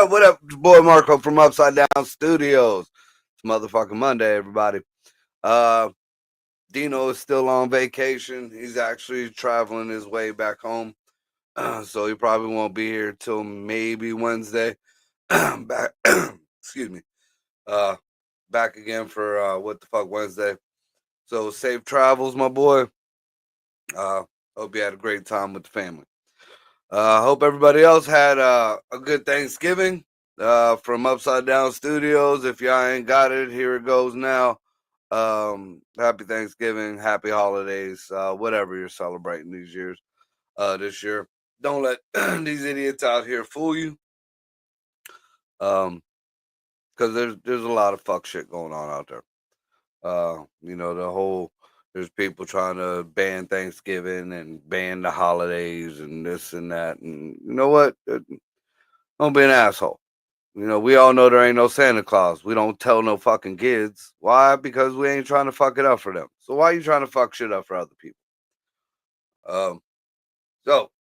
What up, boy Marco from Upside Down Studios. It's Mothafkn Monday, everybody. Dino is still on vacation. He's actually traveling his way back home. So he probably won't be here till maybe Wednesday. Back excuse me. Back again for What the Fuck Wednesday. So safe travels, my boy. Hope you had a great time with the family. Hope everybody else had a good Thanksgiving from Upside Down Studios. If y'all ain't got it, here it goes now. Happy Thanksgiving, happy holidays, whatever you're celebrating this year. Don't let these idiots out here fool you. Because there's a lot of fuck shit going on out there. There's people trying to ban Thanksgiving and ban the holidays and this and that. And you know what? Don't be an asshole. We all know there ain't no Santa Claus. We don't tell no fucking kids. Why? Because we ain't trying to fuck it up for them. So why are you trying to fuck shit up for other people? So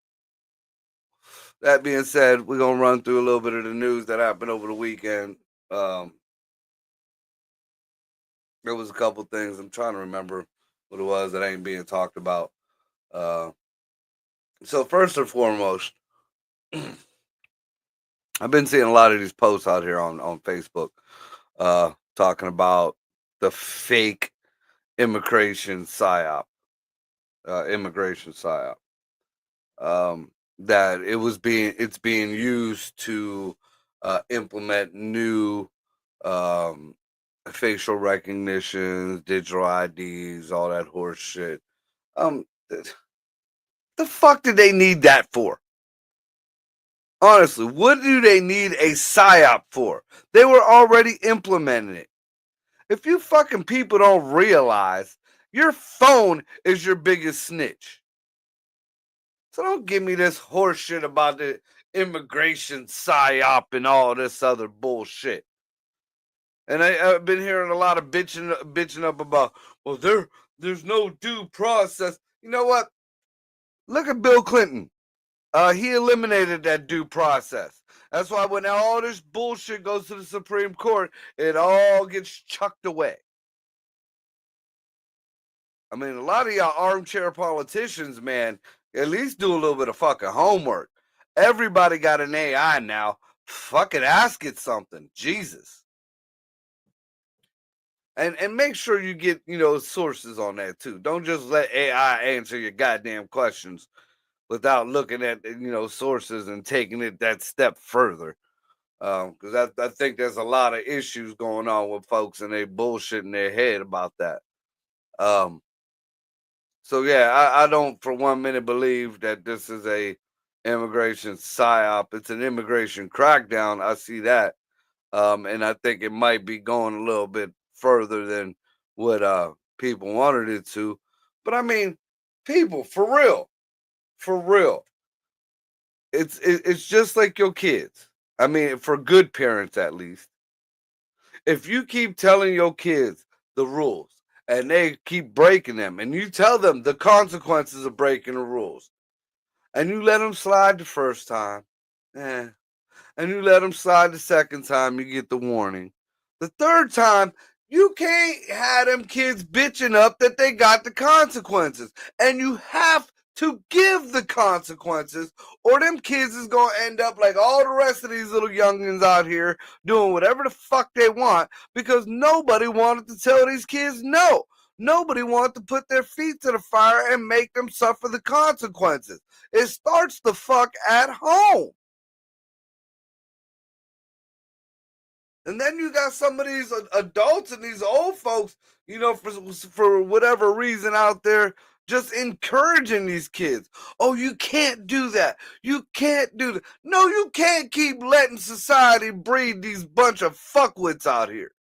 that being said, we're gonna run through a little bit of the news that happened over the weekend. There was a couple things. I'm trying to remember what it was that ain't being talked about. So first and foremost, I've been seeing a lot of these posts out here on Facebook talking about the fake immigration psyop. That it's being used to implement new facial recognitions, digital IDs, all that horse shit. The fuck did they need that for? Honestly, what do they need a psyop for? They were already implementing it. If you fucking people don't realize, your phone is your biggest snitch. So don't give me this horse shit about the immigration psyop and all this other bullshit. And I've been hearing a lot of bitching up about, well, there's no due process. You know what? Look at Bill Clinton. He eliminated that due process. That's why when all this bullshit goes to the Supreme Court, it all gets chucked away. I mean, a lot of y'all armchair politicians, man, at least do a little bit of fucking homework. Everybody got an AI now. Fucking ask it something. Jesus. And make sure you get, sources on that too. Don't just let AI answer your goddamn questions without looking at, sources and taking it that step further. Because I think there's a lot of issues going on with folks and they bullshit in their head about that. So yeah, I don't for 1 minute believe that this is a immigration psyop. It's an immigration crackdown. I see that. And I think it might be going a little bit further than what people wanted it to. But I mean, people, for real. It's just like your kids. I mean, for good parents at least. If you keep telling your kids the rules and they keep breaking them, and you tell them the consequences of breaking the rules, and you let them slide the first time, and you let them slide the second time, you get the warning. The third time, you can't have them kids bitching up that they got the consequences, and you have to give the consequences, or them kids is going to end up like all the rest of these little youngins out here doing whatever the fuck they want because nobody wanted to tell these kids no. Nobody wanted to put their feet to the fire and make them suffer the consequences. It starts the fuck at home. And then you got some of these adults and these old folks, for whatever reason out there, just encouraging these kids. Oh, you can't do that. You can't do that. No, you can't keep letting society breed these bunch of fuckwits out here.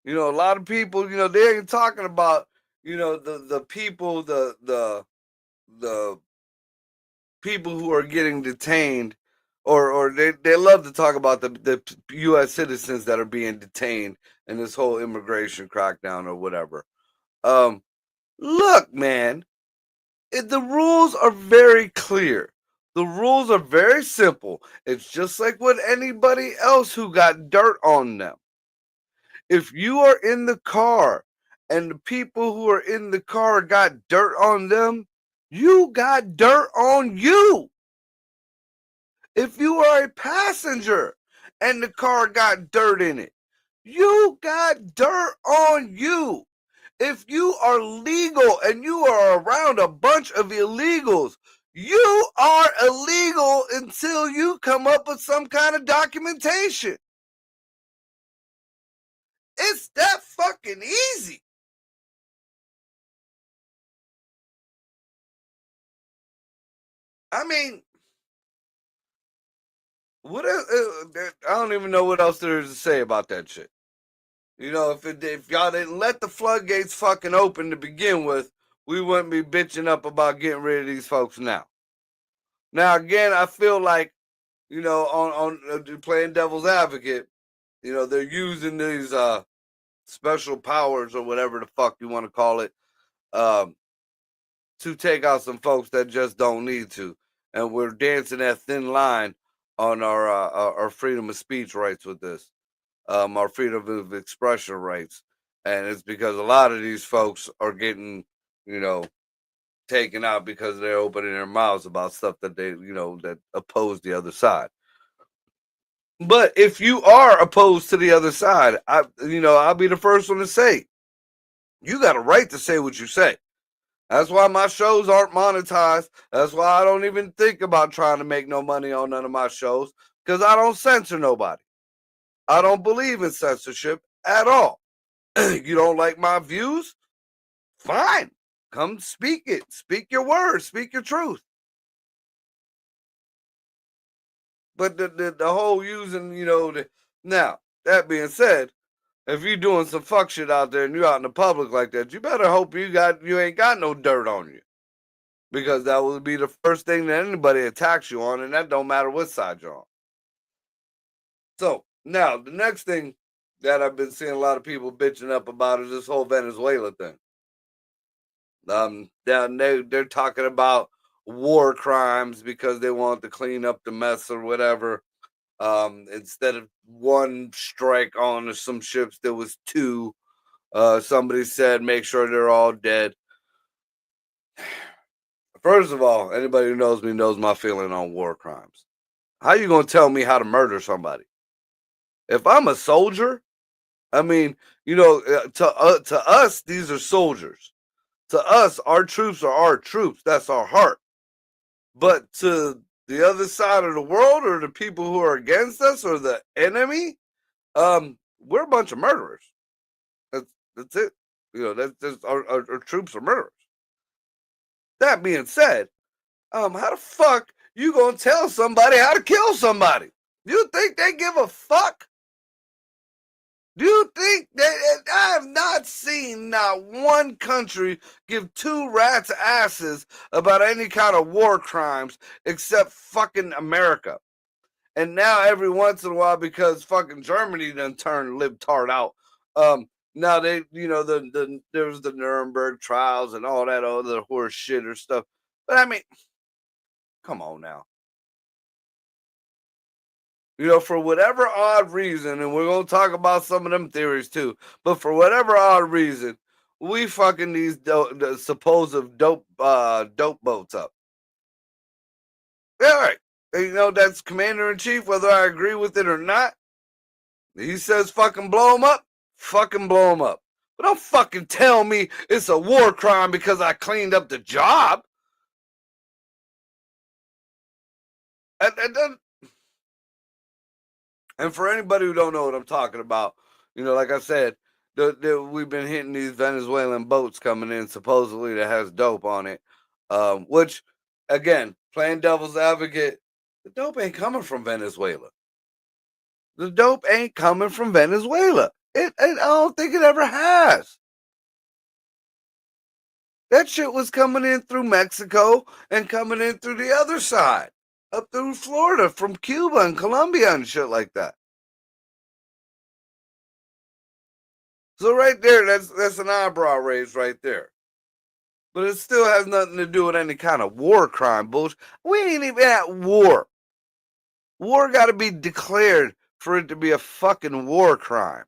You know, a lot of people, you know, they ain't talking about, you know, the people, the people who are getting detained, or they love to talk about the U.S. citizens that are being detained in this whole immigration crackdown or whatever. Um, Look, man, the rules are very clear. The rules are very simple. It's just like with anybody else who got dirt on them. If you are in the car and the people who are in the car got dirt on them, you got dirt on you. If you are a passenger and the car got dirt in it, you got dirt on you. If you are legal and you are around a bunch of illegals, you are illegal until you come up with some kind of documentation. It's that fucking easy. I mean, what? I don't even know what else there is to say about that shit. You know, if y'all didn't let the floodgates fucking open to begin with, we wouldn't be bitching up about getting rid of these folks now. Now again, I feel like, you know, on playing devil's advocate, you know, they're using these special powers or whatever the fuck you want to call it, um, to take out some folks that just don't need to, and we're dancing that thin line on our freedom of speech rights with this, our freedom of expression rights, and it's because a lot of these folks are getting, you know, taken out because they're opening their mouths about stuff that they, you know, that oppose the other side. But if you are opposed to the other side, I'll be the first one to say, you got a right to say what you say. That's why my shows aren't monetized. That's why I don't even think about trying to make no money on none of my shows, because I don't censor nobody. I don't believe in censorship at all. You don't like my views? Fine. Come speak it. Speak your words. Speak your truth. But the whole using, now, that being said, if you're doing some fuck shit out there and you're out in the public like that, you better hope you ain't got no dirt on you. Because that will be the first thing that anybody attacks you on, and that don't matter what side you're on. So now the next thing that I've been seeing a lot of people bitching up about is this whole Venezuela thing. They're talking about war crimes because they want to clean up the mess or whatever. Instead of one strike on some ships, there was two. Somebody said make sure they're all dead. First of all, anybody who knows me knows my feeling on war crimes. How you gonna tell me how to murder somebody? If I'm a soldier, I mean, to us, these are soldiers. To us, our troops are our troops. That's our heart. But to the other side of the world, or the people who are against us, or the enemy, we're a bunch of murderers. That's it. That's our troops are murderers. That being said, how the fuck you gonna tell somebody how to kill somebody? You think they give a fuck? Do you think that I have not seen not one country give two rats' asses about any kind of war crimes except fucking America? And now every once in a while, because fucking Germany done turned libtard out, now they, there was the Nuremberg trials and all that other horse shit or stuff. But I mean, come on now. For whatever odd reason, and we're gonna talk about some of them theories too, but for whatever odd reason, we fucking these the supposed dope boats up. Yeah, right. And, that's commander in chief, whether I agree with it or not. He says fucking blow them up, fucking blow them up. But don't fucking tell me it's a war crime because I cleaned up the job. And And for anybody who don't know what I'm talking about, like I said, we've been hitting these Venezuelan boats coming in supposedly that has dope on it, which, again, playing devil's advocate, the dope ain't coming from Venezuela. The dope ain't coming from Venezuela. I don't think it ever has. That shit was coming in through Mexico and coming in through the other side, up through Florida from Cuba and Colombia and shit like that. So right there, that's an eyebrow raise right there. But it still has nothing to do with any kind of war crime bullshit. We ain't even at war. War got to be declared for it to be a fucking war crime.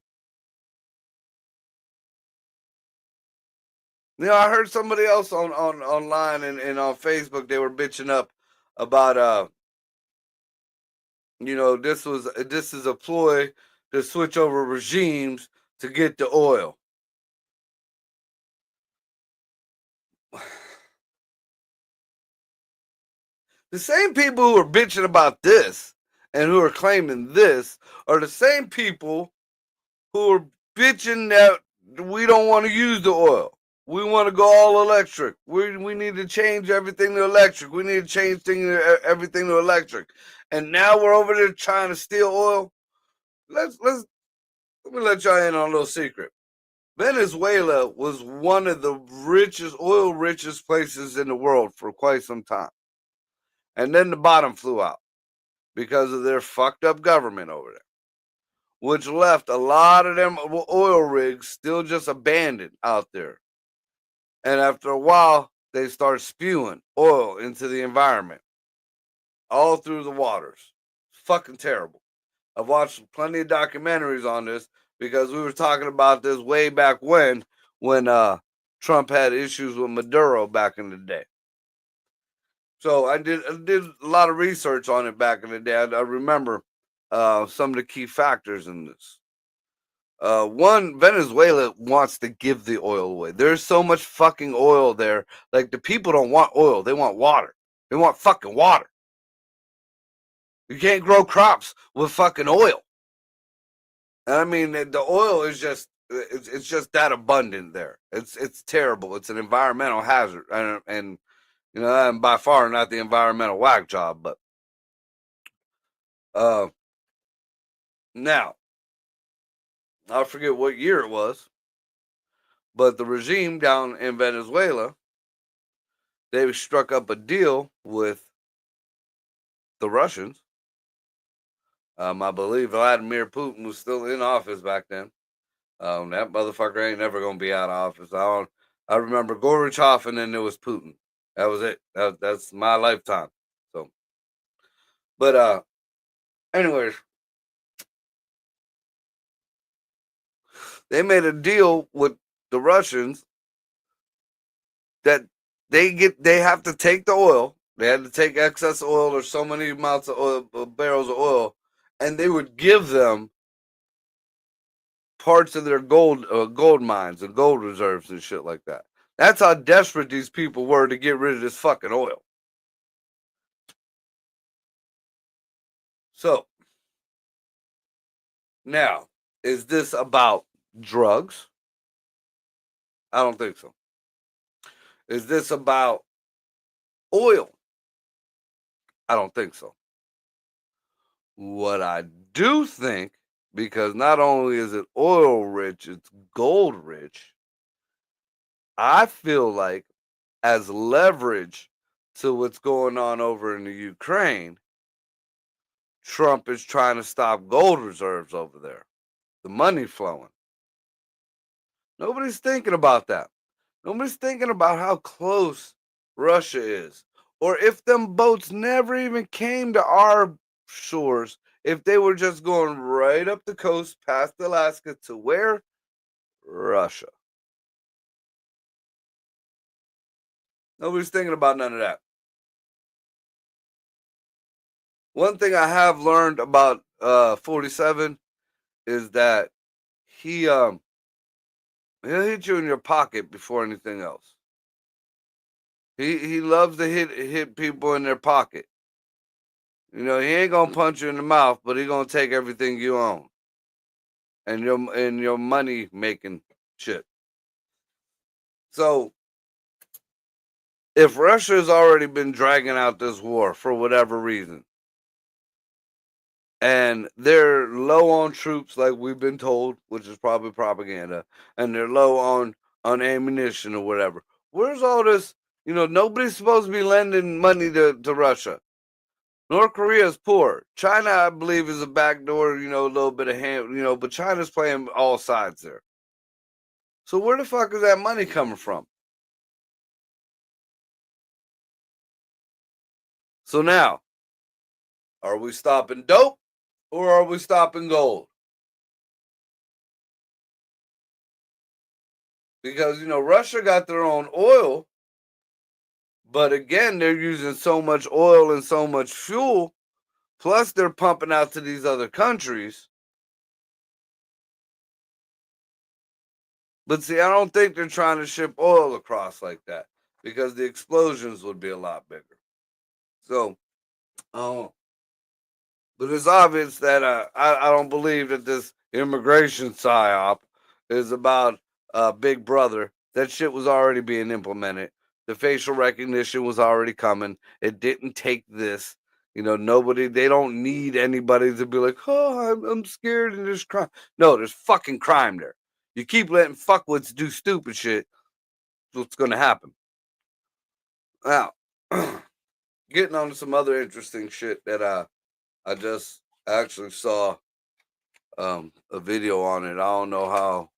I heard somebody else on online and on Facebook, they were bitching up about this is a ploy to switch over regimes to get the oil. The same people who are bitching about this and who are claiming this are the same people who are bitching that we don't want to use the oil. We want to go all electric. We need to change everything to electric. We need to change everything to electric. And now we're over there trying to steal oil. Let me let y'all in on a little secret. Venezuela was one of the richest places in the world for quite some time. And then the bottom flew out because of their fucked up government over there, which left a lot of them oil rigs still just abandoned out there. And after a while, they start spewing oil into the environment, all through the waters. It's fucking terrible. I've watched plenty of documentaries on this because we were talking about this way back when Trump had issues with Maduro back in the day. So I did a lot of research on it back in the day. I remember some of the key factors in this. One, Venezuela wants to give the oil away. There's so much fucking oil there. Like, the people don't want oil, they want water. They want fucking water. You can't grow crops with fucking oil. And I mean, the oil is just it's just that abundant there. It's terrible. It's an environmental hazard, and I'm by far not the environmental whack job, but uh, now I forget what year it was, but the regime down in Venezuela, they struck up a deal with the Russians. I believe Vladimir Putin was still in office back then. That motherfucker ain't never gonna be out of office. I remember Gorbachev, and then there was Putin. That was it. That's my lifetime. So, but anyways, they made a deal with the Russians that they have to take the oil. They had to take excess oil or so many amounts of oil, barrels of oil, and they would give them parts of their gold mines and gold reserves and shit like that. That's how desperate these people were to get rid of this fucking oil. So now, is this about drugs? I don't think so. Is this about oil? I don't think so. What I do think, because not only is it oil rich, it's gold rich, I feel like as leverage to what's going on over in the Ukraine, Trump is trying to stop gold reserves over there, the money flowing. Nobody's thinking about that. Nobody's thinking about how close Russia is. Or if them boats never even came to our shores, if they were just going right up the coast past Alaska to where? Russia. Nobody's thinking about none of that. One thing I have learned about 47 is that he he'll hit you in your pocket before anything else. He loves to hit people in their pocket. You know, he ain't gonna punch you in the mouth, but he gonna take everything you own and your money making shit. So if Russia has already been dragging out this war for whatever reason, and they're low on troops, like we've been told, which is probably propaganda, and they're low on ammunition or whatever. Where's all this? You know, nobody's supposed to be lending money to Russia. North Korea is poor. China, I believe, is a backdoor, you know, a little bit of hand, you know, but China's playing all sides there. So where the fuck is that money coming from? So now, are we stopping dope or are we stopping gold? Because, you know, Russia got their own oil, but again, they're using so much oil and so much fuel, plus they're pumping out to these other countries. But see, I don't think they're trying to ship oil across like that because the explosions would be a lot bigger. So, oh, but it's obvious that I don't believe that this immigration psyop is about Big Brother. That shit was already being implemented. The facial recognition was already coming. It didn't take this. You know, nobody, they don't need anybody to be like, oh, I'm scared and there's crime. No, there's fucking crime there. You keep letting fuckwits do stupid shit, what's going to happen? Now, getting on to some other interesting shit that I just actually saw a video on it. I don't know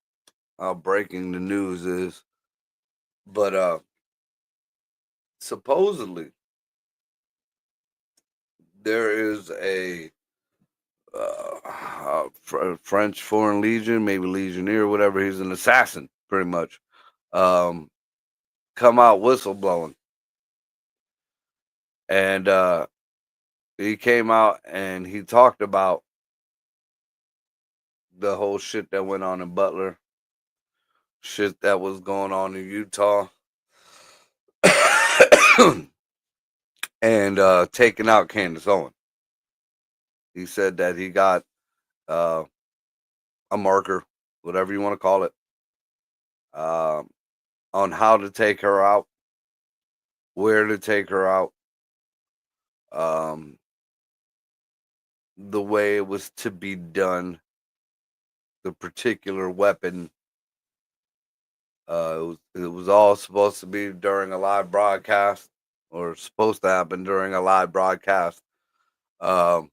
how breaking the news is, but supposedly there is a French Foreign Legion, maybe Legionnaire, whatever. He's an assassin, pretty much. Um, come out whistleblowing, and he came out and he talked about the whole shit that went on in Butler, shit that was going on in Utah, and taking out Candace Owen. He said that he got uh, a marker, whatever you want to call it, um, on how to take her out, where to take her out, um, the way it was to be done, the particular weapon. It was all supposed to be during a live broadcast, or supposed to happen during a live broadcast. Um,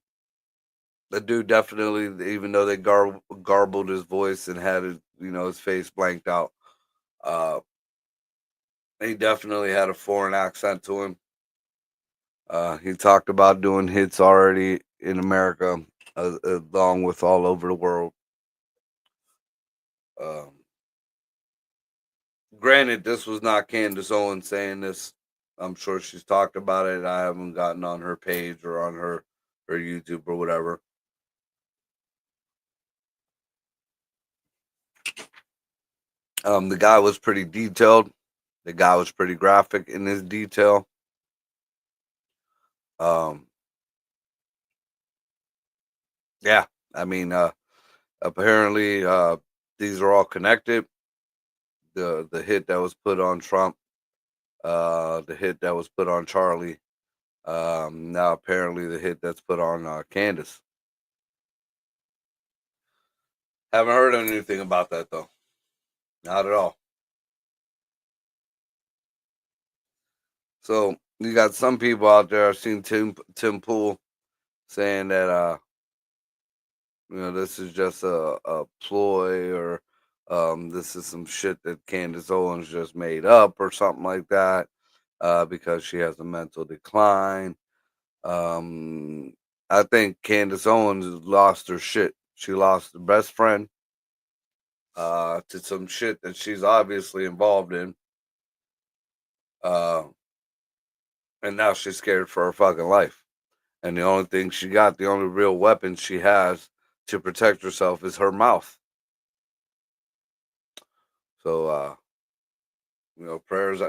the dude definitely, even though they garbled his voice and had his, you know, his face blanked out, uh, he definitely had a foreign accent to him. He talked about doing hits already in America, along with all over the world. Um, Granted, this was not Candace Owens saying this. I'm sure she's talked about it. I haven't gotten on her page or on her YouTube or whatever. The guy was pretty detailed. The guy was pretty graphic in his detail. Um, yeah, I mean, apparently, these are all connected. The hit that was put on Trump, the hit that was put on Charlie, now apparently the hit that's put on Candace. Haven't heard anything about that though. Not at all. So you got some people out there. I've seen Tim Pool saying that you know, this is just a ploy, or this is some shit that Candace Owens just made up or something like that, because she has a mental decline. Um, I think Candace Owens has lost her shit. She lost her best friend to some shit that she's obviously involved in. Uh, and now she's scared for her fucking life. And the only thing she got, the only real weapon she has to protect herself is her mouth. So, you know, prayers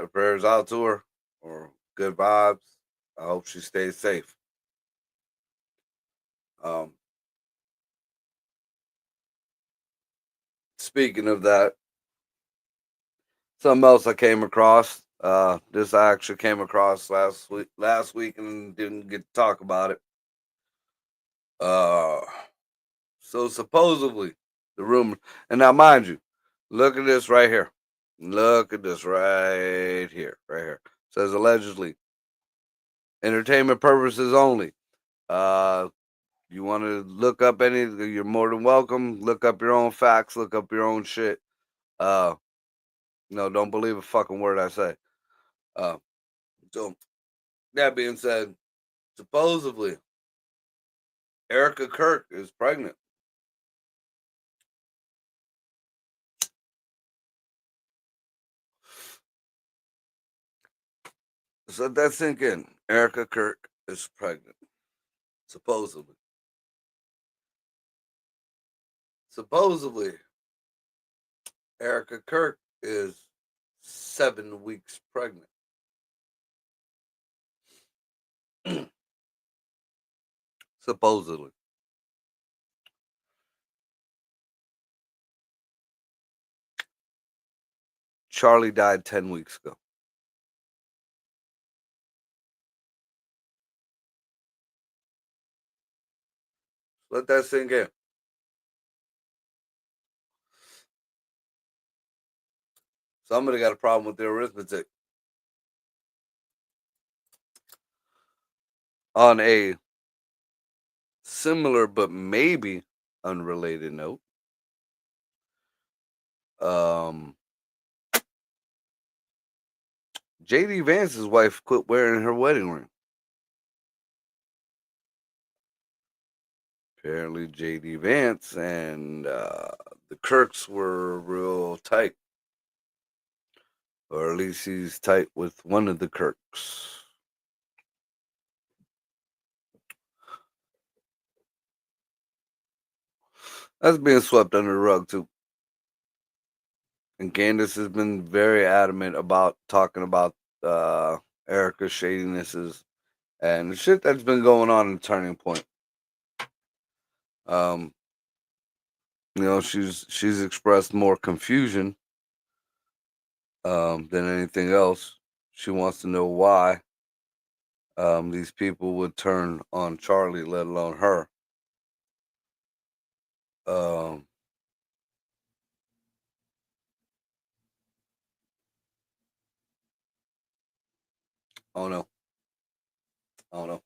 out to her, or good vibes. I hope she stays safe. Um, Speaking of that, something else I came across. This I actually came across last week and didn't get to talk about it. Uh, so supposedly the rumor, and now mind you, look at this right here. Look at this right here, right here. Says allegedly, entertainment purposes only. Uh, you want to look up any? You're more than welcome. Look up your own facts. Look up your own shit. Uh, no, don't believe a fucking word I say. Uh, so that being said, supposedly Erica Kirk is pregnant. So let that sink in. Erica Kirk is pregnant. Supposedly. Supposedly, Erica Kirk is 7 weeks pregnant. Supposedly. Charlie died 10 weeks ago. Let that sink in. Somebody got a problem with their arithmetic. On a similar but maybe unrelated note, um, JD Vance's wife quit wearing her wedding ring. Apparently, JD Vance and the Kirks were real tight. Or at least he's tight with one of the Kirks. That's being swept under the rug, too. And Candace has been very adamant about talking about Erica's shadinesses and the shit that's been going on in Turning Point. Um, she's expressed more confusion than anything else. She wants to know why these people would turn on Charlie, let alone her. Um, I don't know. I don't know.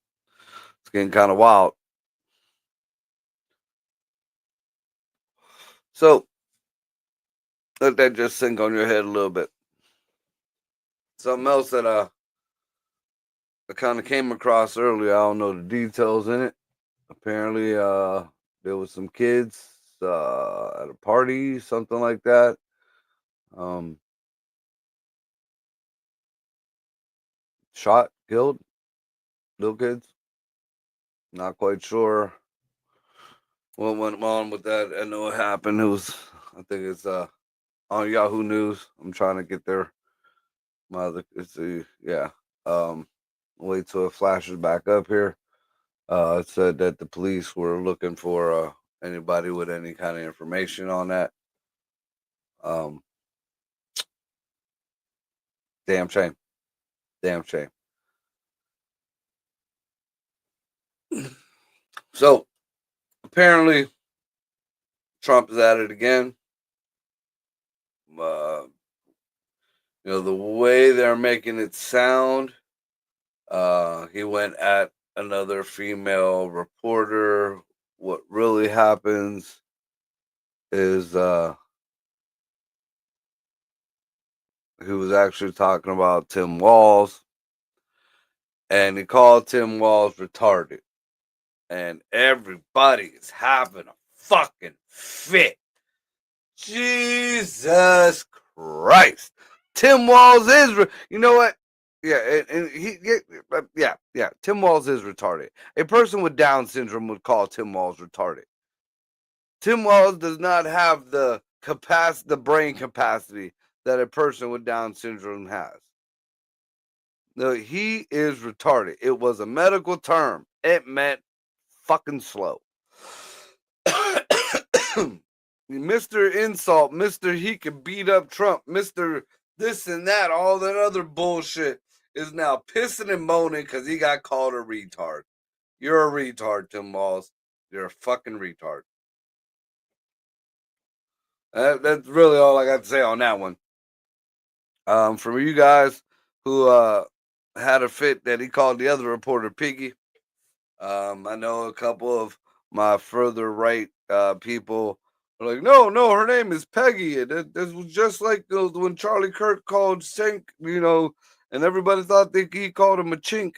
It's getting kind of wild. So let that just sink on your head a little bit. Something else that I kind of came across earlier. I don't know the details in it. Apparently, there was some kids at a party, something like that. Um, Shot, killed, little kids. Not quite sure what went on with that. I know what happened. It was, I think it's on Yahoo News. I'm trying to get there. My other, it's yeah. Um, Wait till it flashes back up here. It said that the police were looking for anybody with any kind of information on that. Um, Damn shame. Damn shame. So apparently, Trump is at it again. Uh, the way they're making it sound, he went at another female reporter. What really happens is he was actually talking about Tim Walz, and he called Tim Walz retarded. And everybody is having a fucking fit. Jesus Christ. Tim Walz is, you know what? Yeah, and yeah. Tim Walz is retarded. A person with Down syndrome would call Tim Walz retarded. Tim Walz does not have the brain capacity that a person with Down syndrome has. No, he is retarded. It was a medical term. It meant fucking slow. Mr. Insult, Mr. He can beat up Trump, Mr. This and that, all that other bullshit is now pissing and moaning because he got called a retard. You're a retard, Tim Walz. You're a fucking retard. That's really all I got to say on that one. For you guys who had a fit that he called the other reporter Piggy, I know a couple of my further right people are like, no, her name is Peggy. And this was just like when Charlie Kirk called Sink, and everybody thought that he called him a chink.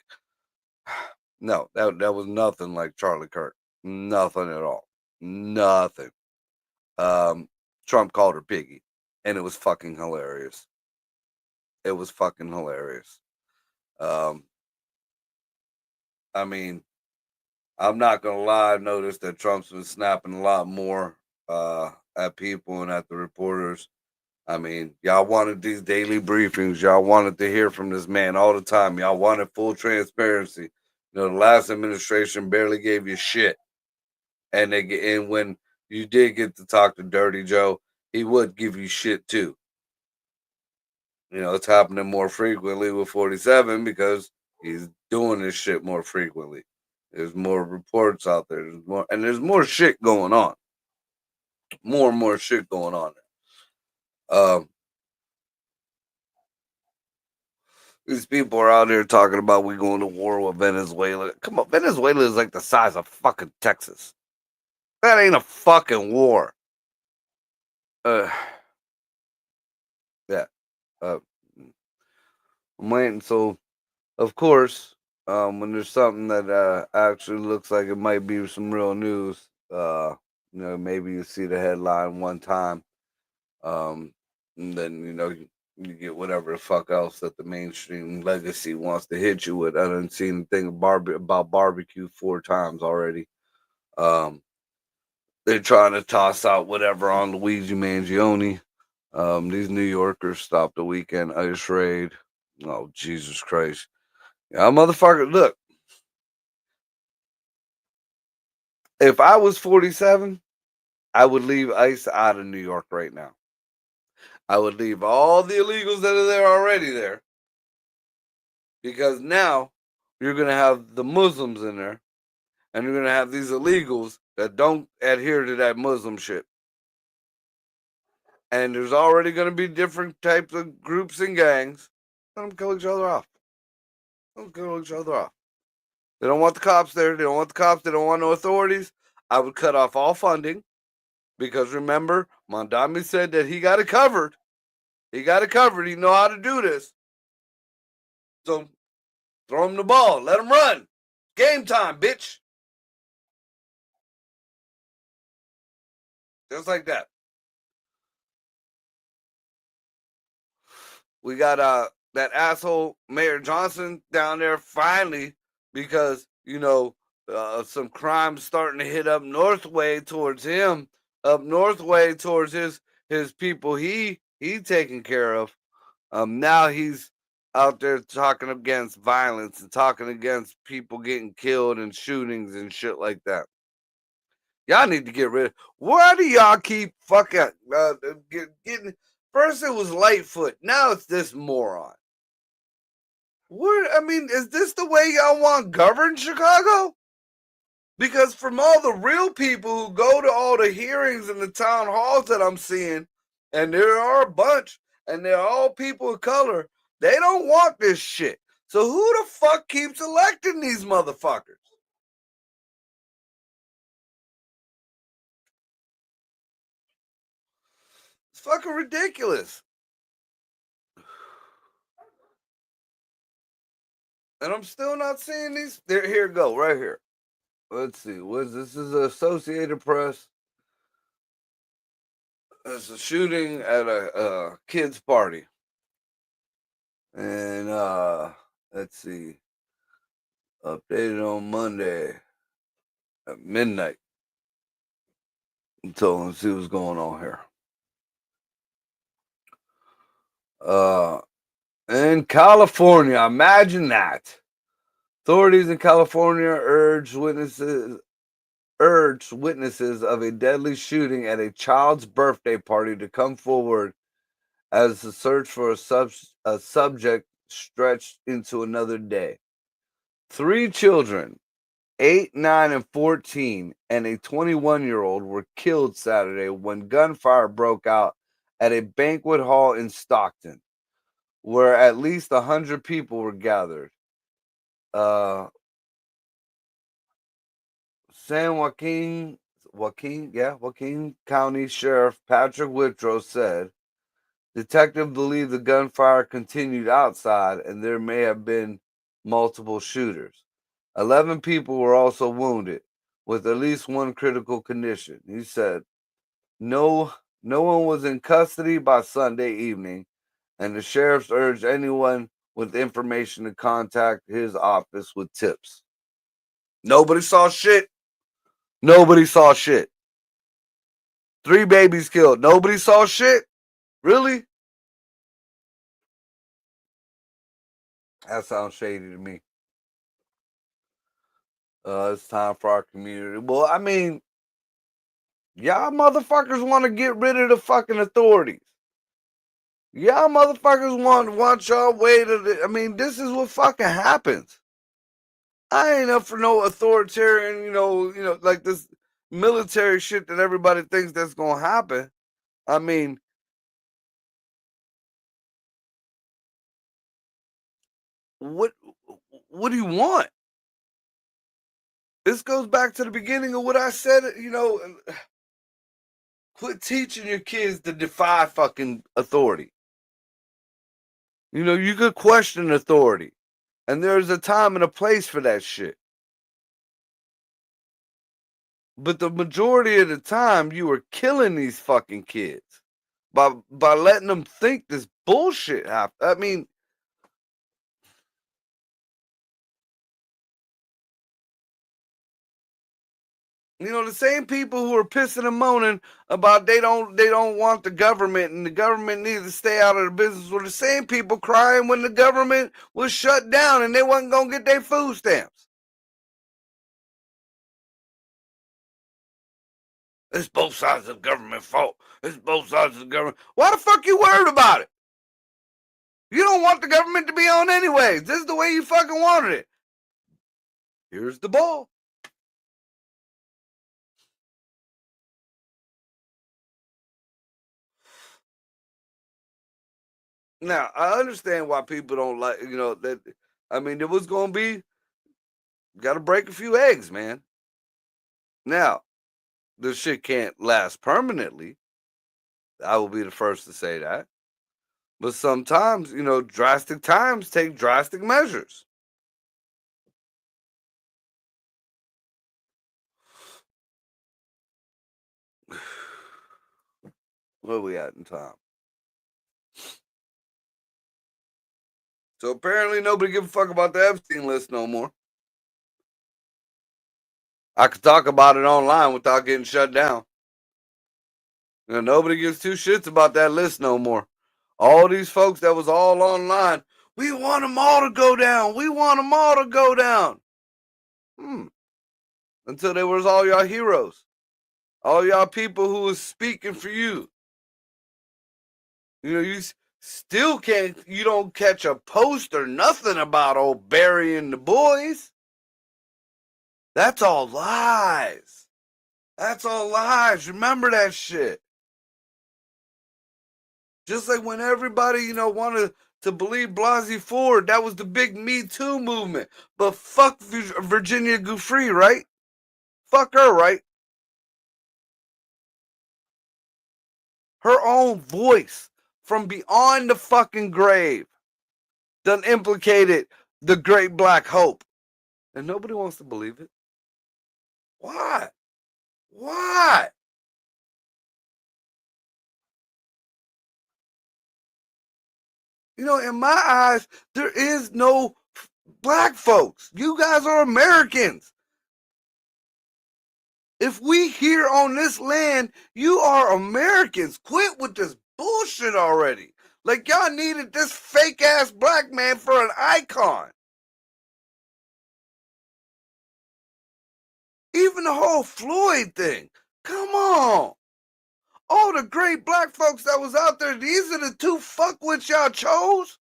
No, that was nothing like Charlie Kirk. Nothing at all. Nothing. Trump called her Piggy, and it was fucking hilarious. It was fucking hilarious. Um, I mean, I'm not gonna lie. I noticed that Trump's been snapping a lot more at people and at the reporters. I mean, y'all wanted these daily briefings. Y'all wanted to hear from this man all the time. Y'all wanted full transparency. The last administration barely gave you shit, and when you did get to talk to Dirty Joe, he would give you shit too. It's happening more frequently with 47 because he's doing this shit more frequently. There's more reports out there. There's more shit going on. More and more shit going on. These people are out there talking about we going to war with Venezuela. Come on, Venezuela is like the size of fucking Texas. That ain't a fucking war. Yeah. I'm waiting. So, of course, when there's something that actually looks like it might be some real news, maybe you see the headline one time, and then you get whatever the fuck else that the mainstream legacy wants to hit you with. I done seen the thing about barbecue 4 times already. They're trying to toss out whatever on Luigi Mangione. These New Yorkers stopped a weekend ice raid. Oh, Jesus Christ. Yeah, motherfucker, look. If I was 47, I would leave ICE out of New York right now. I would leave all the illegals that are there already there. Because now you're going to have the Muslims in there. And you're going to have these illegals that don't adhere to that Muslim shit. And there's already going to be different types of groups and gangs. Let them kill each other off. Let them kill each other off. They don't want the cops there. They don't want the cops. They don't want no authorities. I would cut off all funding. Because remember, Mondami said that he got it covered. He got it covered. He know how to do this. So throw him the ball. Let him run. Game time, bitch. Just like that. We got that asshole Mayor Johnson down there finally because, some crimes starting to hit up Northway towards him, up Northway towards his people he taking care of. Now he's out there talking against violence and talking against people getting killed and shootings and shit like that. Y'all need to get rid of. Why do y'all keep fucking getting? First it was Lightfoot, now it's this moron. Is this the way y'all want govern Chicago? Because from all the real people who go to all the hearings and the town halls that I'm seeing, and there are a bunch, and they're all people of color, they don't want this shit. So who the fuck keeps electing these motherfuckers? It's fucking ridiculous. And I'm still not seeing these. Here go, right here. Let's see. This is the Associated Press. It's a shooting at a kid's party. And let's see. Updated on Monday at midnight. Let's see what's going on here. In California, imagine that. Authorities in California urge witnesses urged witnesses of a deadly shooting at a child's birthday party to come forward as the search for a subject stretched into another day. 3 children, 8, 9, and 14, and a 21-year-old were killed Saturday when gunfire broke out at a banquet hall in Stockton, where at least 100 people were gathered. San Joaquin County Sheriff Patrick Whitrow said detectives believe the gunfire continued outside and there may have been multiple shooters. 11 people were also wounded, with at least one critical condition. He said no one was in custody by Sunday evening, and the sheriffs urged anyone with information to contact his office with tips. Nobody saw shit. Nobody saw shit. 3 babies killed. Nobody saw shit? Really? That sounds shady to me. It's time for our community. Well, I mean, y'all motherfuckers want to get rid of the fucking authorities. Y'all motherfuckers want y'all way to. I mean, this is what fucking happens. I ain't up for no authoritarian, like this military shit that everybody thinks that's gonna happen. I mean, what do you want? This goes back to the beginning of what I said, quit teaching your kids to defy fucking authority. You could question authority. And there's a time and a place for that shit. But the majority of the time, you are killing these fucking kids by letting them think this bullshit happen. I mean, the same people who are pissing and moaning about they don't want the government and the government needs to stay out of the business were the same people crying when the government was shut down and they wasn't gonna get their food stamps. It's both sides of the government fault. It's both sides of the government. Why the fuck you worried about it? You don't want the government to be on anyways. This is the way you fucking wanted it. Here's the ball. Now, I understand why people don't like, that. I mean, there was going to be, got to break a few eggs, man. Now, this shit can't last permanently. I will be the first to say that. But sometimes, drastic times take drastic measures. Where we at in time? So apparently nobody give a fuck about the Epstein list no more. I could talk about it online without getting shut down. Nobody gives 2 shits about that list no more. All these folks that was all online, we want them all to go down. We want them all to go down. Until they was all y'all heroes. All y'all people who was speaking for you. You still you don't catch a post or nothing about old Barry and the boys. That's all lies. That's all lies. Remember that shit. Just like when everybody, wanted to believe Blasey Ford, that was the big Me Too movement. But fuck Virginia Giuffre, right? Fuck her, right? Her own voice from beyond the fucking grave done implicated the great black hope. And nobody wants to believe it. Why? Why? In my eyes, there is no black folks. You guys are Americans. If we here on this land, you are Americans. Quit with this bullshit already. Like y'all needed this fake ass black man for an icon. Even the whole Floyd thing. Come on. All the great black folks that was out there, these are the two fuckwits y'all chose?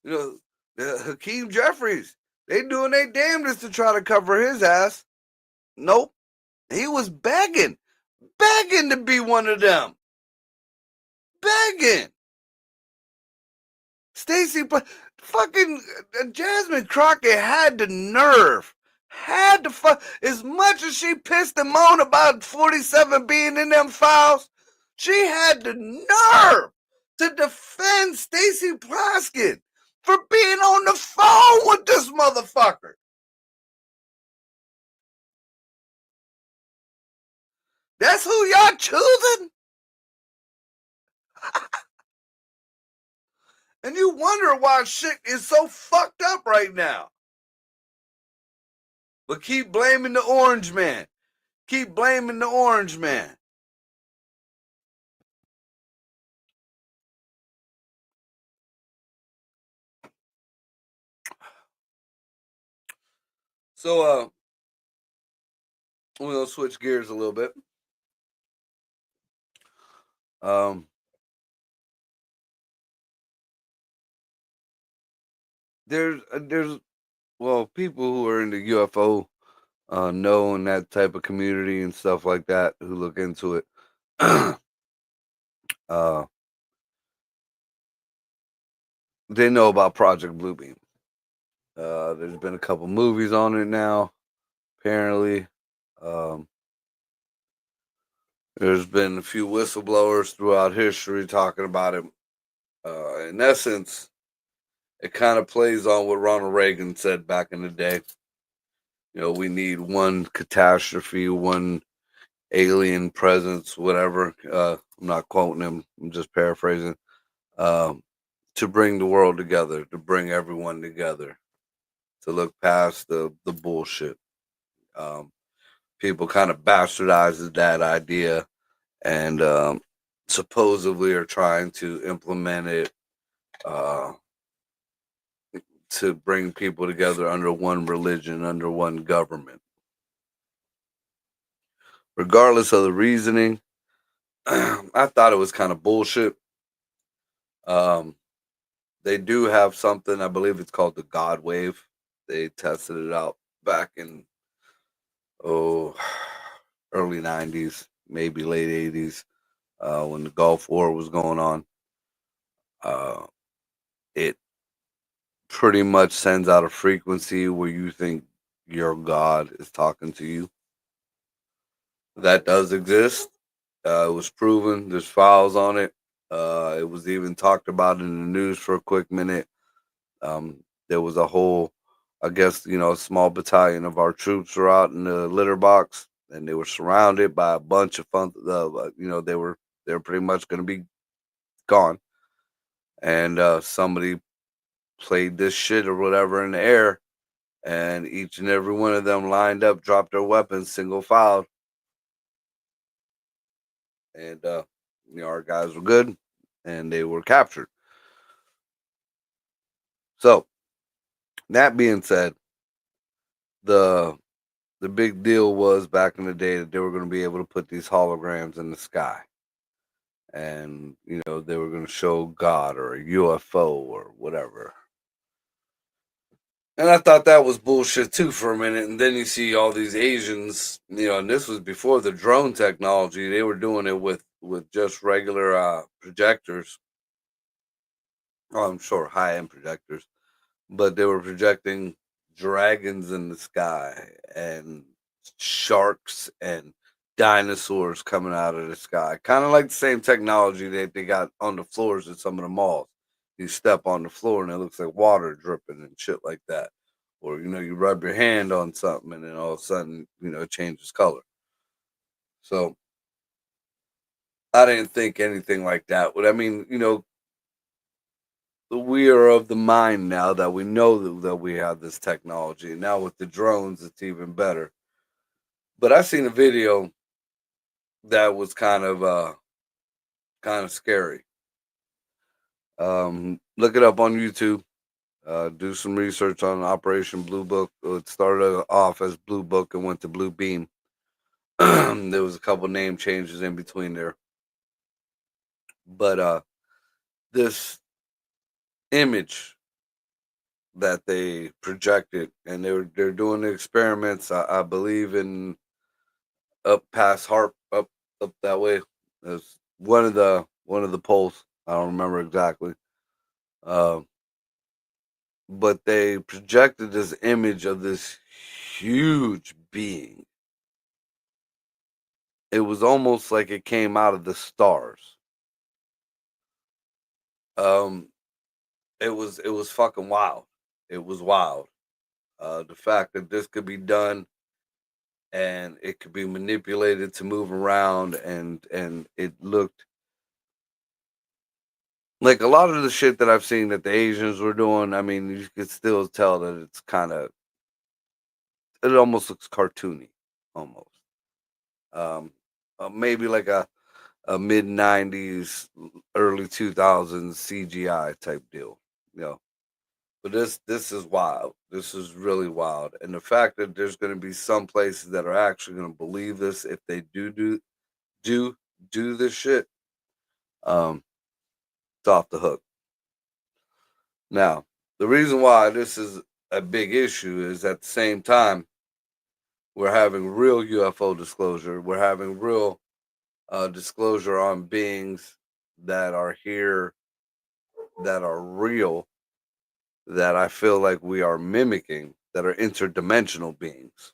You know, Hakeem Jeffries, they doing their damnedest to try to cover his ass. Nope. He was begging to be one of them. Begging. Stacy, fucking Jasmine Crockett had the nerve. Had the as much as she pissed and moaned about 47 being in them files, she had the nerve to defend Stacy Plaskett for being on the phone with this motherfucker. That's who y'all choosing? And you wonder why shit is so fucked up right now. But keep blaming the orange man. Keep blaming the orange man. So we'll switch gears a little bit. Um there's well, people who are in the UFO know in that type of community and stuff like that who look into it. uh they know about Project Bluebeam. There's been a couple movies on it now, apparently. Um there's been a few whistleblowers throughout history talking about it. In essence, it kind of plays on what Ronald Reagan said back in the day. You know, we need one catastrophe, one alien presence, whatever. I'm not quoting him, I'm just paraphrasing. Um, to bring the world together, to bring everyone together, to look past the bullshit. Um, People kind of bastardizes that idea and supposedly are trying to implement it uh, to bring people together under one religion, under one government. Regardless of the reasoning, I thought it was kind of bullshit. Um, they do have something, I believe it's called the God Wave. They tested it out back in oh early '90s, maybe late '80s, when the Gulf War was going on. Uh, it pretty much sends out a frequency where you think your God is talking to you. That does exist. It was proven. There's files on it. It was even talked about in the news for a quick minute. There was a whole, I guess, a small battalion of our troops were out in the litter box, and they were surrounded by a bunch of fun. They were pretty much going to be gone, and somebody played this shit or whatever in the air, and each and every one of them lined up, dropped their weapons, single filed, and our guys were good, and they were captured. So that being said, the the big deal was back in the day that they were going to be able to put these holograms in the sky, and they were going to show God or a UFO or whatever. And I thought that was bullshit too for a minute. And then you see all these Asians, and this was before the drone technology. They were doing it with just regular projectors. Oh, I'm sure high end projectors, but they were projecting dragons in the sky and sharks and dinosaurs coming out of the sky. Kind of like the same technology that they got on the floors at some of the malls. You step on the floor and it looks like water dripping and shit like that. Or, you rub your hand on something and then all of a sudden, it changes color. So I didn't think anything like that. But I mean, we are of the mind now that we know that we have this technology. And now with the drones, it's even better. But I seen a video that was kind of kind of scary. Look it up on YouTube. Do some research on Operation Blue Book. It started off as Blue Book and went to Blue Beam. There was a couple name changes in between there, but this image that they projected, and they're doing the experiments. I believe in up past Harp, up that way. There's one of the poles. I don't remember exactly. Um, but they projected this image of this huge being. It was almost like it came out of the stars. Um, it was fucking wild. It was wild. The fact that this could be done and it could be manipulated to move around, and it looked like a lot of the shit that I've seen that the Asians were doing. I mean, you could still tell that it's kind of, it almost looks cartoony, almost. Um, maybe like a mid '90s, early 2000s CGI type deal, you know. But this is wild. This is really wild, and the fact that there's going to be some places that are actually going to believe this if they do do this shit, um, it's off the hook. Now, the reason why this is a big issue is at the same time we're having real UFO disclosure. We're having real disclosure on beings that are here, that are real, that I feel like we are mimicking, that are interdimensional beings.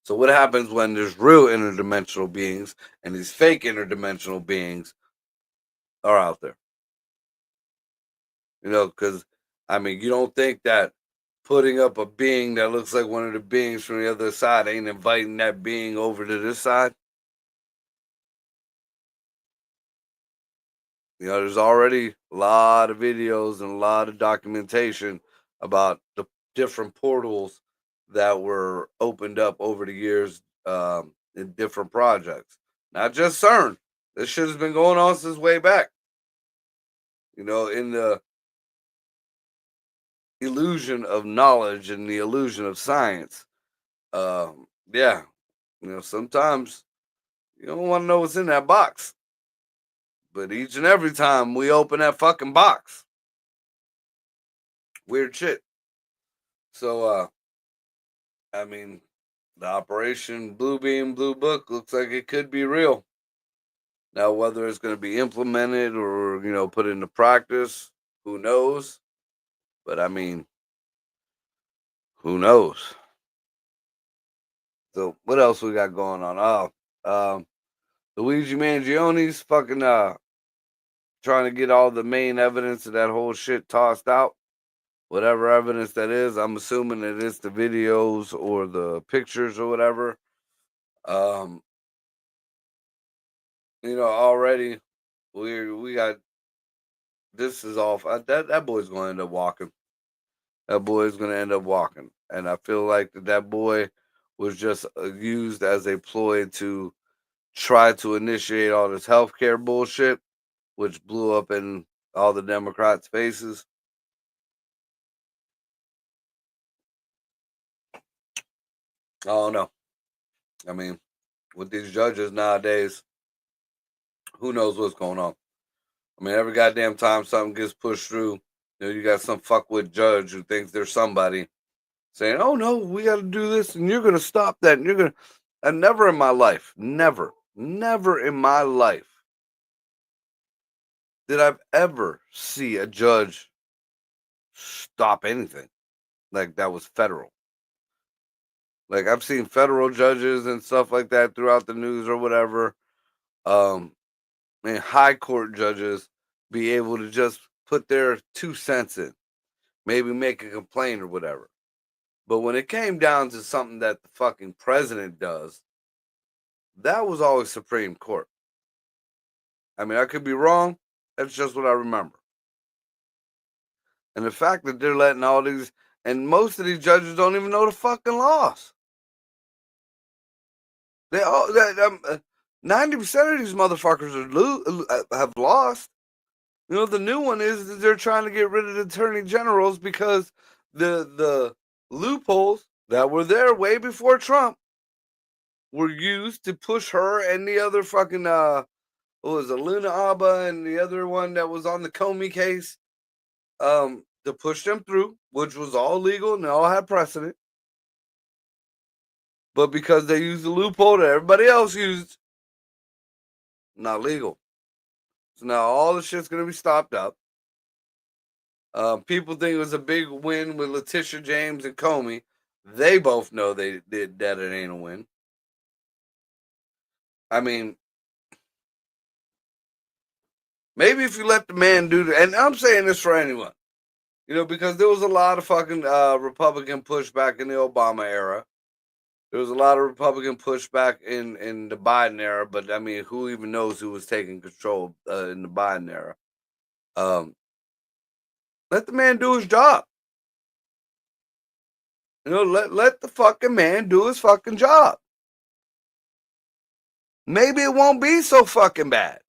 So what happens when there's real interdimensional beings and these fake interdimensional beings are out there? You know, because I mean, you don't think that putting up a being that looks like one of the beings from the other side ain't inviting that being over to this side? You know, there's already a lot of videos and a lot of documentation about the different portals that were opened up over the years, in different projects. Not just CERN. This shit has been going on since way back. You know, in the illusion of knowledge and the illusion of science. Yeah, you know, sometimes you don't want to know what's in that box. But each and every time we open that fucking box, weird shit. So, I mean, the Operation Blue Beam Blue Book looks like it could be real. Now, whether it's going to be implemented or, you know, put into practice, who knows? But I mean, who knows? So, what else we got going on? Luigi Mangioni's fucking trying to get all the main evidence of that whole shit tossed out. Whatever evidence that is, I'm assuming that it's the videos or the pictures or whatever. Um, you know, already we got, this is off. That boy's going to end up walking. That boy is going to end up walking, and I feel like that boy was just used as a ploy to try to initiate all this healthcare bullshit, which blew up in all the Democrats' faces. I don't know. I mean, with these judges nowadays, who knows what's going on? I mean, every goddamn time something gets pushed through, you know, you got some fuckwit judge who thinks they're somebody saying, "Oh no, we got to do this, and you're going to stop that, and you're going to." And never in my life, never in my life did I've ever see a judge stop anything like that was federal. Like I've seen federal judges and stuff like that throughout the news or whatever, and high court judges be able to just put their 2 cents in, maybe make a complaint or whatever. But when it came down to something that the fucking president does, that was always Supreme Court. I mean, I could be wrong. That's just what I remember. And the fact that they're letting all these, and most of these judges don't even know the fucking laws. They all, 90% of these motherfuckers have lost. You know, the new one is that they're trying to get rid of the attorney generals because the loopholes that were there way before Trump were used to push her and the other fucking what was it, Luna Abba and the other one that was on the Comey case, to push them through, which was all legal and they all had precedent. But because they used the loophole that everybody else used, not legal. So now all the shit's gonna be stopped up. People think it was a big win with Letitia James and Comey. They both know they did that it ain't a win. I mean, maybe if you let the man do that, and I'm saying this for anyone, you know, because there was a lot of fucking Republican pushback in the Obama era. There was a lot of Republican pushback in the Biden era, but I mean, who even knows who was taking control in the Biden era? Um, let the man do his job. You know, let the fucking man do his fucking job. Maybe it won't be so fucking bad.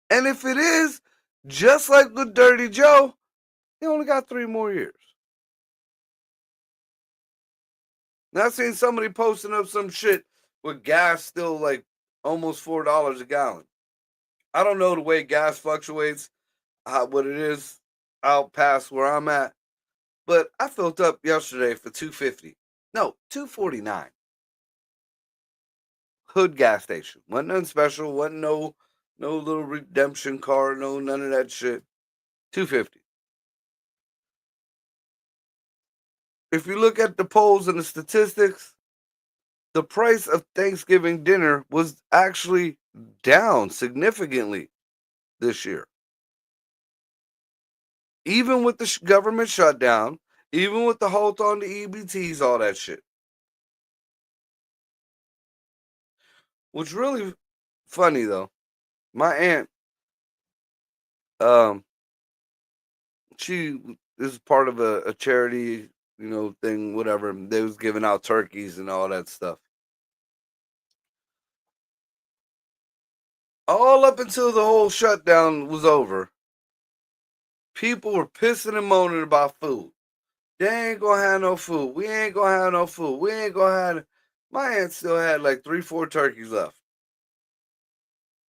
And if it is, just like with Dirty Joe, he only got 3 more years. Now I seen somebody posting up some shit with gas still like almost $4 a gallon. I don't know the way gas fluctuates, what it is out past where I'm at, but I filled up yesterday for $2.50. No, $2.49. Hood gas station. Wasn't nothing special. Wasn't no little redemption card. No none of that shit. $2.50. If you look at the polls and the statistics, the price of Thanksgiving dinner was actually down significantly this year. Even with the government shutdown, even with the halt on the EBTs, all that shit. What's really funny though, my aunt, um, she is part of a charity, you know, thing, whatever. They was giving out turkeys and all that stuff. All up until the whole shutdown was over, people were pissing and moaning about food. They ain't gonna have no food. We ain't gonna have no food. We ain't gonna have. My aunt still had like 3, 4 turkeys left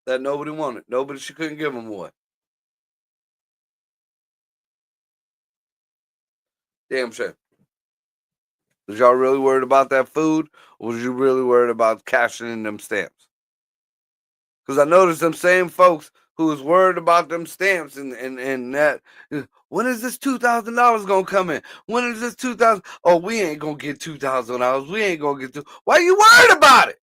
that nobody wanted. Nobody, she couldn't give them away. Damn shame. Was y'all really worried about that food, or was you really worried about cashing in them stamps? Because I noticed them same folks who was worried about them stamps and that. When is this $2,000 gonna come in? When is this 2,000? Oh, we ain't gonna get $2,000. We ain't gonna get two. Why are you worried about it?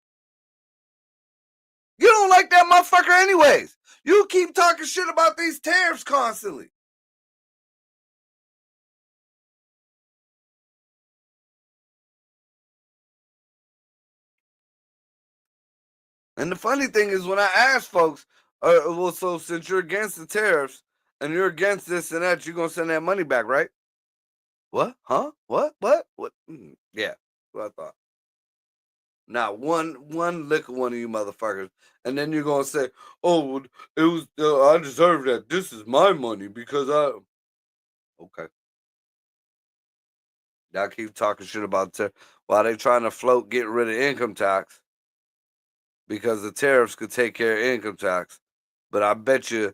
You don't like that motherfucker anyways. You keep talking shit about these tariffs constantly. And the funny thing is when I ask folks, well, so since you're against the tariffs and you're against this and that, you're gonna send that money back, right? What? Huh? What? What? What? Yeah, what I thought. Not one lick of one of you motherfuckers, and then you're gonna say, "Oh, it was I deserve that. This is my money because I." Okay, y'all keep talking shit about while they trying to float getting rid of income tax because the tariffs could take care of income tax. But I bet you,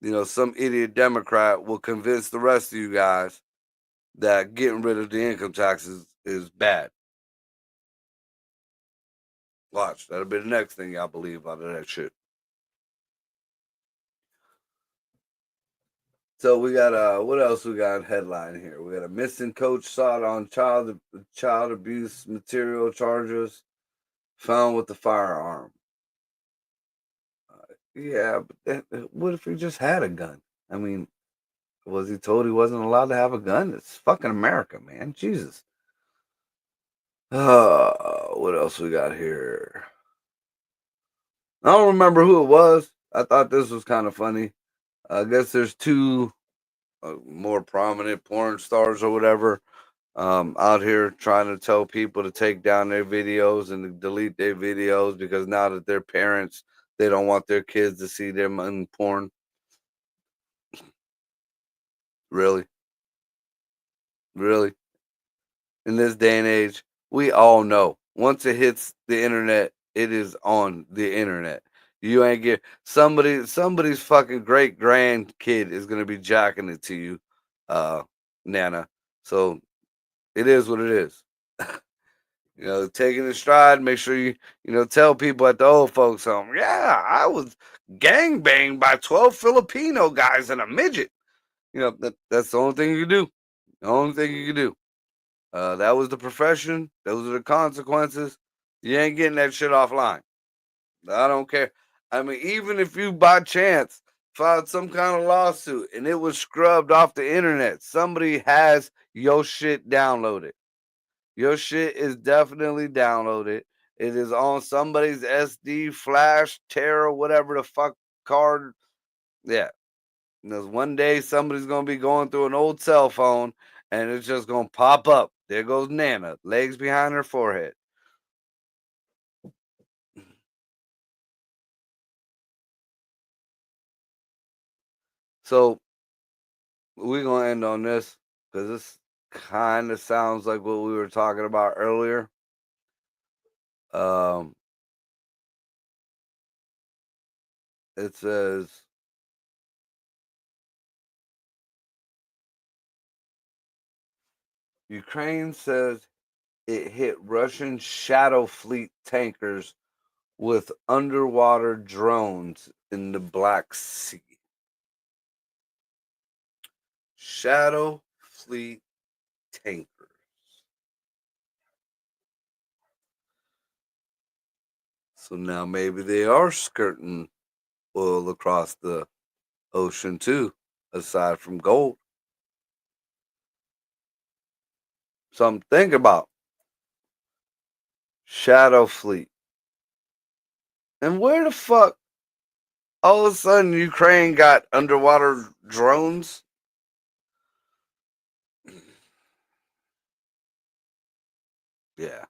you know, some idiot Democrat will convince the rest of you guys that getting rid of the income tax is bad. Watch, that'll be the next thing y'all believe out of that shit. So we got what else we got in headline here? We got a missing coach sought on child abuse material charges, found with the firearm. Yeah, but what if he just had a gun? I mean, was he told he wasn't allowed to have a gun? It's fucking America, man. Jesus. What else we got here? I don't remember who it was. I thought this was kind of funny. I guess there's two more prominent porn stars or whatever out here trying to tell people to take down their videos and to delete their videos because now that they're parents, they don't want their kids to see them in porn. Really, really. In this day and age, we all know once it hits the internet, it is on the internet. You ain't get somebody's fucking great grandkid is gonna be jacking it to you, uh, Nana. So it is what it is. Taking a stride, make sure you tell people at the old folks home, yeah, I was gang banged by 12 Filipino guys and a midget. That's the only thing you can do. The only thing you can do. That was the profession. Those are the consequences. You ain't getting that shit offline. I don't care. I mean, even if you by chance filed some kind of lawsuit and it was scrubbed off the internet, somebody has your shit downloaded. Your shit is definitely downloaded. It is on somebody's SD, flash, tear, whatever the fuck card. Yeah. Because one day somebody's going to be going through an old cell phone and it's just going to pop up. There goes Nana, legs behind her forehead. So we're going to end on this because this kind of sounds like what we were talking about earlier. Um, it says Ukraine says it hit Russian Shadow Fleet tankers with underwater drones in the Black Sea. Shadow Fleet tankers. So now maybe they are skirting oil across the ocean too, aside from gold. Something to think about. Shadow Fleet. And where the fuck all of a sudden Ukraine got underwater drones? Yeah.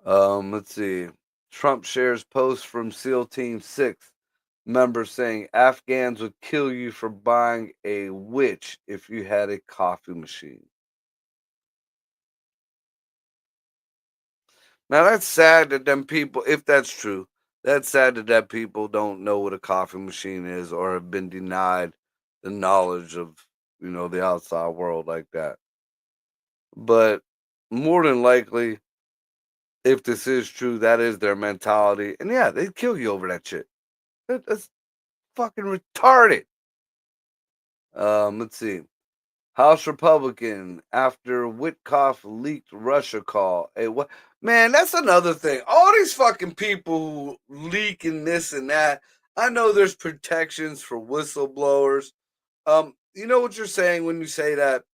Let's see. Trump shares post from SEAL Team 6 members saying Afghans would kill you for buying a witch if you had a coffee machine. Now that's sad that them people, if that's true, that's sad that people don't know what a coffee machine is or have been denied the knowledge of, the outside world like that. But more than likely, if this is true, that is their mentality. And yeah, they'd kill you over that shit. That's fucking retarded. Let's see. House Republican after Witkoff leaked Russia call. Hey, what man? That's another thing. All these fucking people who leaking this and that. I know there's protections for whistleblowers. You know what you're saying when you say that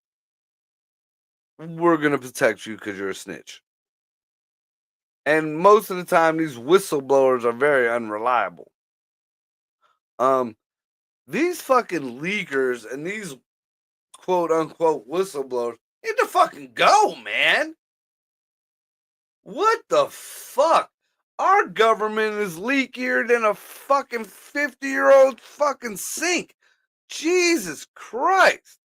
we're gonna protect you because you're a snitch. And most of the time, these whistleblowers are very unreliable. Um, these fucking leakers and these quote unquote whistleblowers need to fucking go, man. What the fuck? Our government is leakier than a fucking 50-year-old fucking sink. Jesus Christ.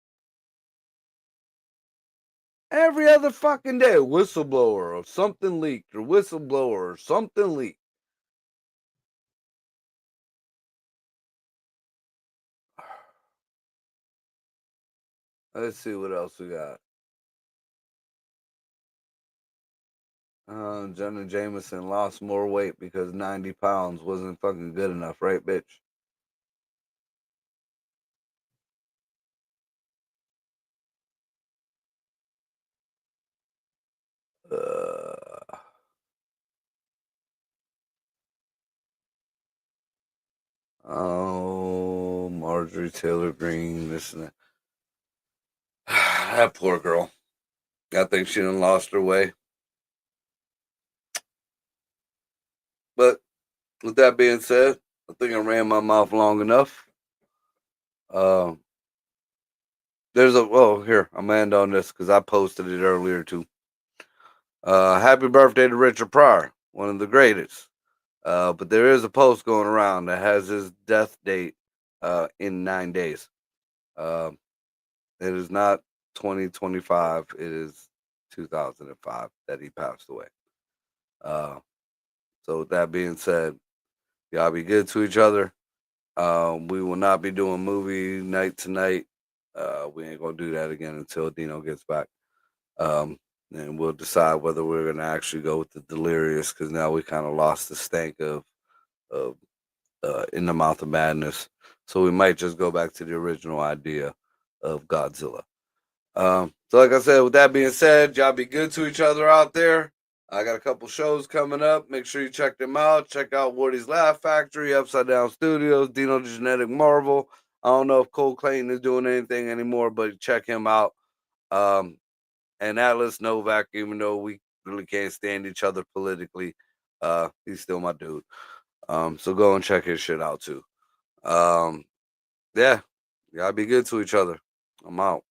Every other fucking day, whistleblower or something leaked, or whistleblower or something leaked. Let's see what else we got. Jenna Jameson lost more weight because 90 pounds wasn't fucking good enough, right, bitch? Uh, oh, Marjorie Taylor Greene, this and that. That poor girl. I think she done lost her way. But with that being said, I think I ran my mouth long enough. Uh, There's a well here. I'm gonna end on this because I posted it earlier too. Happy birthday to Richard Pryor, one of the greatest. But there is a post going around that has his death date in 9 days. Um, it is not 2025. It is 2005 that he passed away. Uh, so with that being said, y'all be good to each other. We will not be doing movie night tonight. We ain't gonna do that again until Dino gets back. Um, and we'll decide whether we're gonna actually go with the Delirious because now we kind of lost the stank of In the Mouth of Madness. So we might just go back to the original idea of Godzilla. So like I said, with that being said, y'all be good to each other out there. I got a couple shows coming up. Make sure you check them out. Check out Woody's Laugh Factory, Upside Down Studios, Dino the Genetic Marvel. I don't know if Cole Clayton is doing anything anymore, but check him out. Um, and Atlas Novak, even though we really can't stand each other politically, he's still my dude. So go and check his shit out too. Um, yeah, y'all be good to each other. I'm out.